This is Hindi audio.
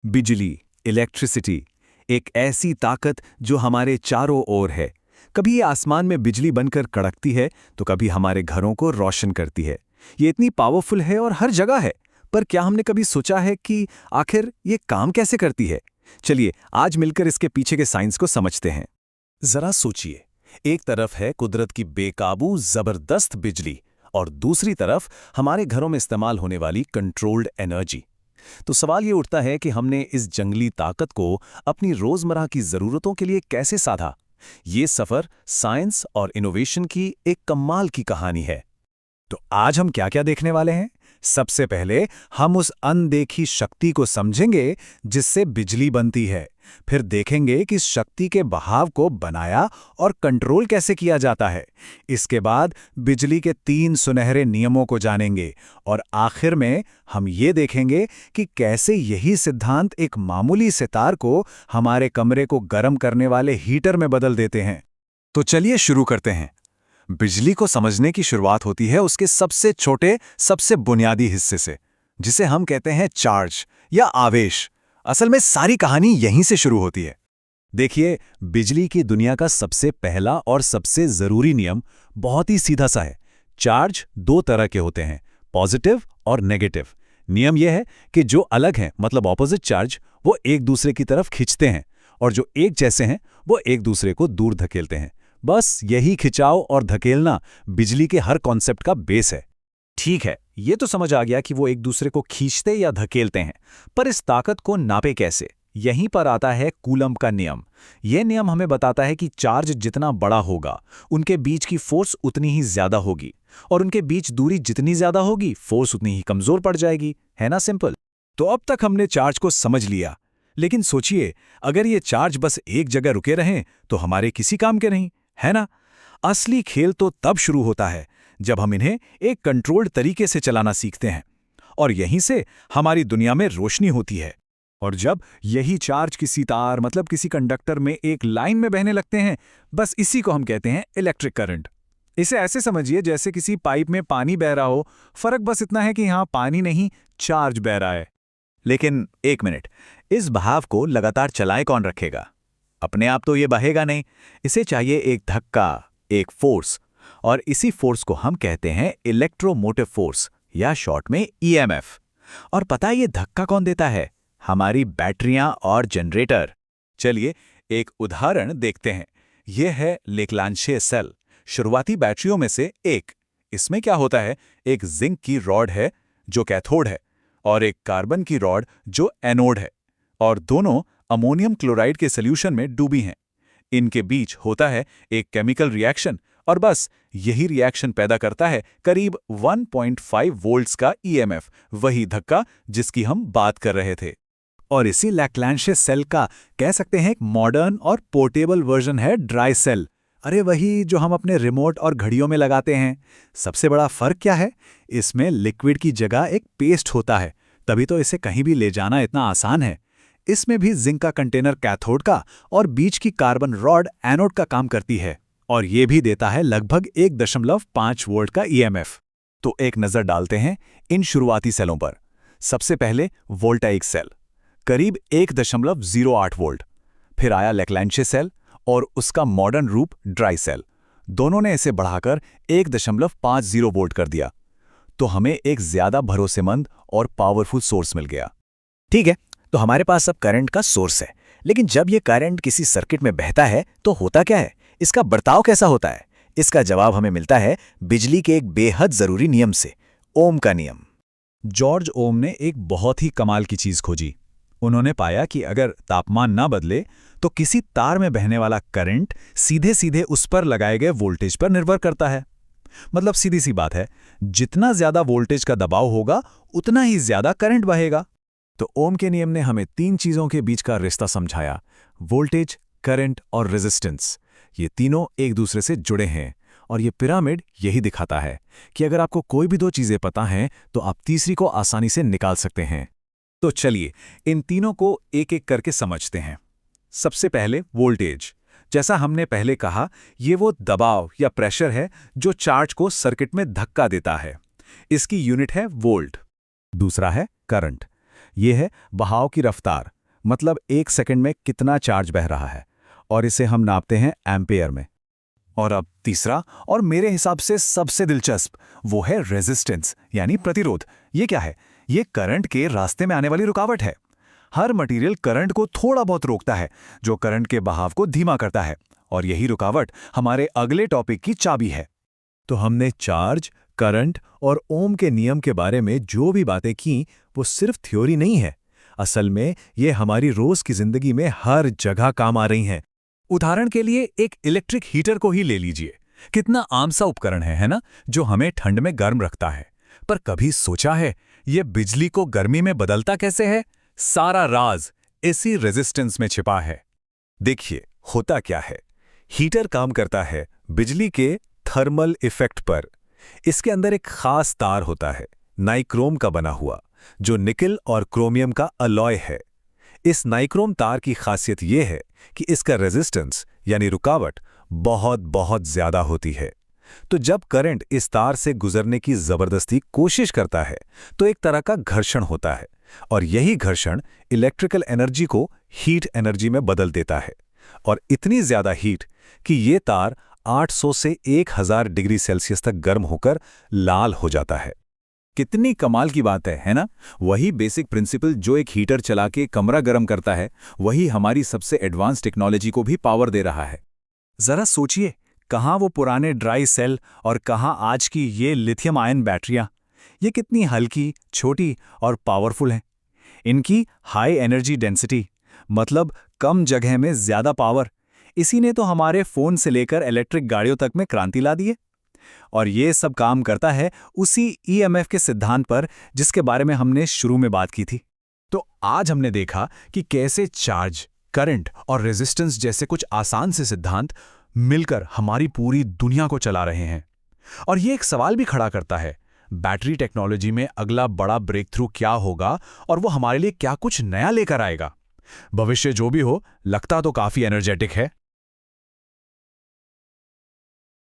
बिजली, इलेक्ट्रिसिटी, एक ऐसी ताकत जो हमारे चारों ओर है। कभी ये आसमान में बिजली बनकर कड़कती है तो कभी हमारे घरों को रोशन करती है। ये इतनी पावरफुल है और हर जगह है। पर क्या हमने कभी सोचा है कि आखिर ये काम कैसे करती है? चलिए आज मिलकर इसके पीछे के साइंस को समझते हैं। जरा सोचिए, एक तरफ है कुदरत की बेकाबू जबरदस्त बिजली और दूसरी तरफ हमारे घरों में इस्तेमाल होने वाली कंट्रोल्ड एनर्जी। तो सवाल ये उठता है कि हमने इस जंगली ताकत को अपनी रोजमर्रा की जरूरतों के लिए कैसे साधा। ये सफर साइंस और इनोवेशन की एक कमाल की कहानी है। तो आज हम क्या-क्या देखने वाले हैं? सबसे पहले हम उस अनदेखी शक्ति को समझेंगे जिससे बिजली बनती है। फिर देखेंगे कि इस शक्ति के बहाव को बनाया और कंट्रोल कैसे किया जाता है। इसके बाद बिजली के 3 सुनहरे नियमों को जानेंगे और आखिर में हम ये देखेंगे कि कैसे यही सिद्धांत एक मामूली सितार को हमारे कमरे को गर्म करने वाले हीटर में बदल देते हैं। तो चलिए शुरू करते हैं। बिजली को समझने की शुरुआत होती है उसके सबसे छोटे, सबसे बुनियादी हिस्से से, जिसे हम कहते हैं चार्ज या आवेश। असल में सारी कहानी यहीं से शुरू होती है। देखिए, बिजली की दुनिया का सबसे पहला और सबसे जरूरी नियम बहुत ही सीधा सा है। चार्ज 2 तरह के होते हैं, पॉजिटिव और नेगेटिव। नियम यह है कि जो अलग हैं, मतलब ऑपोजिट चार्ज, वो एक दूसरे की तरफ खींचते हैं और जो एक जैसे हैं वो एक दूसरे को दूर धकेलते हैं। बस यही खिंचाव और धकेलना बिजली के हर कॉन्सेप्ट का बेस है। ठीक है, ये तो समझ आ गया कि वो एक दूसरे को खींचते या धकेलते हैं, पर इस ताकत को नापे कैसे? यहीं पर आता है कूलम्ब का नियम। यह नियम हमें बताता है कि चार्ज जितना बड़ा होगा, उनके बीच की फोर्स उतनी ही ज्यादा होगी, और उनके बीच दूरी जितनी ज्यादा होगी, फोर्स उतनी ही कमजोर पड़ जाएगी। है ना सिंपल? तो अब तक हमने चार्ज को समझ लिया, लेकिन सोचिए, अगर ये चार्ज बस एक जगह रुके रहें तो हमारे किसी काम के नहीं, है ना? असली खेल तो तब शुरू होता है जब हम इन्हें एक कंट्रोल्ड तरीके से चलाना सीखते हैं, और यहीं से हमारी दुनिया में रोशनी होती है। और जब यही चार्ज किसी तार, मतलब किसी कंडक्टर में एक लाइन में बहने लगते हैं, बस इसी को हम कहते हैं इलेक्ट्रिक करंट। इसे ऐसे समझिए जैसे किसी पाइप में पानी बह रहा हो, फर्क बस इतना है कि यहाँ पानी नहीं, चार्ज बह रहा है। लेकिन एक मिनट, इस बहाव को लगातार चलाए कौन रखेगा? अपने आप तो ये बहेगा नहीं, इसे चाहिए एक धक्का, एक फोर्स, और इसी फोर्स को हम कहते हैं इलेक्ट्रोमोटिव फोर्स या शॉर्ट में ईएमएफ। और पता है ये धक्का कौन देता है? हमारी बैटरियां और जनरेटर। चलिए एक उदाहरण देखते हैं। यह है लेक्लांशे सेल, शुरुआती बैटरियों में से एक। इसमें क्या होता है, एक जिंक की रॉड है जो कैथोड है और एक कार्बन की रॉड जो एनोड है, और दोनों अमोनियम क्लोराइड के सॉल्यूशन में डूबी हैं। इनके बीच होता है एक केमिकल रिएक्शन, और बस यही रिएक्शन पैदा करता है करीब 1.5 वोल्ट्स का ईएमएफ, वही धक्का जिसकी हम बात कर रहे थे। और इसी लेक्लांशे सेल का कह सकते हैं एक मॉडर्न और पोर्टेबल वर्जन है ड्राई सेल। अरे वही जो हम अपने रिमोट और घड़ियों में लगाते हैं। सबसे बड़ा फर्क क्या है? इसमें लिक्विड की जगह एक पेस्ट होता है, तभी तो इसे कहीं भी ले जाना इतना आसान है। इसमें भी जिंक का कंटेनर कैथोड का और बीच की कार्बन रॉड एनोड का काम करती है, और ये भी देता है लगभग 1.5 वोल्ट का ईएमएफ। तो एक नजर डालते हैं इन शुरुआती सेलों पर। सबसे पहले वोल्टाइक सेल, करीब 1.08 वोल्ट। फिर आया लेक्लांशे सेल और उसका मॉडर्न रूप ड्राई सेल। दोनों ने इसे बढ़ाकर 1.50 वोल्ट कर दिया, तो हमें एक ज्यादा भरोसेमंद और पावरफुल सोर्स मिल गया। ठीक है, तो हमारे पास अब करंट का सोर्स है, लेकिन जब यह करंट किसी सर्किट में बहता है तो होता क्या है? इसका बर्ताव कैसा होता है? इसका जवाब हमें मिलता है बिजली के एक बेहद जरूरी नियम से, ओम का नियम। जॉर्ज ओम ने एक बहुत ही कमाल की चीज खोजी। उन्होंने पाया कि अगर तापमान ना बदले तो किसी तार में बहने वाला करंट सीधे सीधे उस पर लगाए गए वोल्टेज पर निर्भर करता है। मतलब सीधी सी बात है, जितना ज्यादा वोल्टेज का दबाव होगा उतना ही ज्यादा करंट बहेगा। तो ओम के नियम ने हमें 3 चीजों के बीच का रिश्ता समझाया, वोल्टेज, करंट और रेजिस्टेंस। ये तीनों एक दूसरे से जुड़े हैं, और ये पिरामिड यही दिखाता है कि अगर आपको कोई भी 2 चीजें पता हैं तो आप तीसरी को आसानी से निकाल सकते हैं। तो चलिए इन तीनों को एक एक करके समझते हैं। सबसे पहले वोल्टेज। जैसा हमने पहले कहा, ये वो दबाव या प्रेशर है जो चार्ज को सर्किट में धक्का देता है। इसकी यूनिट है वोल्ट। दूसरा है करंट। ये है बहाव की रफ्तार, मतलब 1 सेकंड में कितना चार्ज बह रहा है, और इसे हम नापते हैं एम्पेयर में। और अब तीसरा और मेरे हिसाब से सबसे दिलचस्प, वो है रेजिस्टेंस यानी प्रतिरोध। ये क्या है? ये करंट के रास्ते में आने वाली रुकावट है। हर मटेरियल करंट को थोड़ा बहुत रोकता है, जो करंट के बहाव को धीमा करता है, और यही रुकावट हमारे अगले टॉपिक की चाबी है। तो हमने चार्ज, करंट और ओम के नियम के बारे में जो भी बातें की, वो सिर्फ थ्योरी नहीं है। असल में ये हमारी रोज की जिंदगी में हर जगह काम आ रही हैं। उदाहरण के लिए एक इलेक्ट्रिक हीटर को ही ले लीजिए। कितना आम सा उपकरण है ना, जो हमें ठंड में गर्म रखता है। पर कभी सोचा है ये बिजली को गर्मी में बदलता कैसे है? सारा राज इसी रेजिस्टेंस में छिपा है। देखिए होता क्या है, हीटर काम करता है बिजली के थर्मल इफेक्ट पर। इसके अंदर एक खास तार होता है, नाइक्रोम का बना हुआ, जो निकल और क्रोमियम का अलॉय है। इस नाइक्रोम तार की खासियत यह है कि इसका रेजिस्टेंस यानी रुकावट बहुत बहुत ज्यादा होती है। तो जब करंट इस तार से गुजरने की जबरदस्ती कोशिश करता है, तो एक तरह का घर्षण होता है, और यही घर्षण इलेक्ट्रिकल एनर्जी को हीट एनर्जी में बदल देता है, और इतनी ज्यादा हीट कि ये तार 800 से 1000 डिग्री सेल्सियस तक गर्म होकर लाल हो जाता है। कितनी कमाल की बात है ना? वही बेसिक प्रिंसिपल जो एक हीटर चला के कमरा गर्म करता है, वही हमारी सबसे एडवांस टेक्नोलॉजी को भी पावर दे रहा है। जरा सोचिए, कहाँ वो पुराने ड्राई सेल और कहाँ आज की ये लिथियम आयन बैटरियां। ये कितनी हल्की, छोटी और पावरफुल हैं। इनकी हाई एनर्जी डेंसिटी, मतलब कम जगह में ज्यादा पावर, इसी ने तो हमारे फोन से लेकर इलेक्ट्रिक गाड़ियों तक में क्रांति ला दी है। और ये सब काम करता है उसी ईएमएफ के सिद्धांत पर, जिसके बारे में हमने शुरू में बात की थी। तो आज हमने देखा कि कैसे चार्ज, करंट और रेजिस्टेंस जैसे कुछ आसान से सिद्धांत मिलकर हमारी पूरी दुनिया को चला रहे हैं। और ये एक सवाल भी खड़ा करता है, बैटरी टेक्नोलॉजी में अगला बड़ा ब्रेक थ्रू क्या होगा, और वो हमारे लिए क्या कुछ नया लेकर आएगा। भविष्य जो भी हो, लगता तो काफी एनर्जेटिक है।